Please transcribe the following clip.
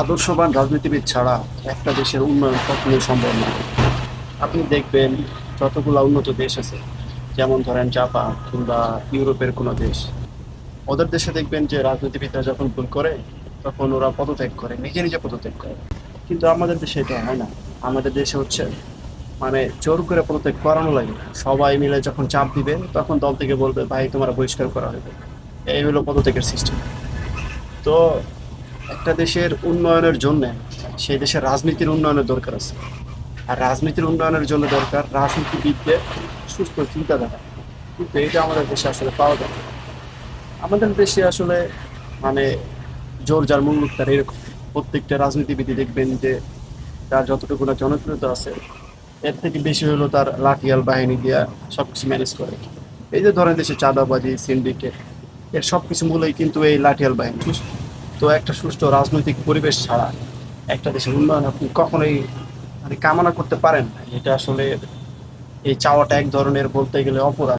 আদর্শবান রাজনীতিবিদ ছাড়া একটা দেশের উন্নয়ন কখনোই সম্ভব নয়। আপনি দেখবেন যতগুলা উন্নত দেশ আছে, যেমন ধরেন জাপান কিংবা ইউরোপের কোনো দেশ, ওদের দেশে দেখবেন যে রাজনীতিবিদরা যখন ভুল করে তখন ওরা পদত্যাগ করে, নিজে নিজে পদত্যাগ করে। কিন্তু আমাদের দেশে এটা হয় না। আমাদের দেশে হচ্ছে মানে জোর করে পদত্যাগ করানো লাগে না। সবাই মিলে যখন চাপ দিবে তখন দল থেকে বলবে ভাই তোমার বহিষ্কার করা হবে। এই হলো পদত্যাগের সিস্টেম। তো একটা দেশের উন্নয়নের জন্য সেই দেশের রাজনীতির উন্নয়নের দরকার আছে। আর রাজনীতির উন্নয়নের জন্য দরকার রাজনীতিবিদদের সুস্থ চিন্তাধারা। কিন্তু এটা আমাদের দেশে আসলে পাওয়া যায় না। আমাদের দেশে আসলে মানে জোর যার মুল্লুক তার এরকম। প্রত্যেকটা রাজনীতিবিদই দেখবেন যে তার যতটুকু না জনপ্রিয়তা আছে, এর থেকে বেশি হলো তার লাঠিয়াল বাহিনী দিয়া সবকিছু ম্যানেজ করে। এই যে ধরেন দেশে চাঁদাবাজি, সিন্ডিকেট, এর সবকিছু মূলেই কিন্তু এই লাঠিয়াল বাহিনী। তো একটা সুষ্ঠু রাজনৈতিক পরিবেশ ছাড়া একটা দেশের উন্নয়ন আপনি কখনোই মানে কামনা করতে পারেন না। এটা আসলে এই চাওয়াটা এক ধরনের বলতে গেলে অপরাধ।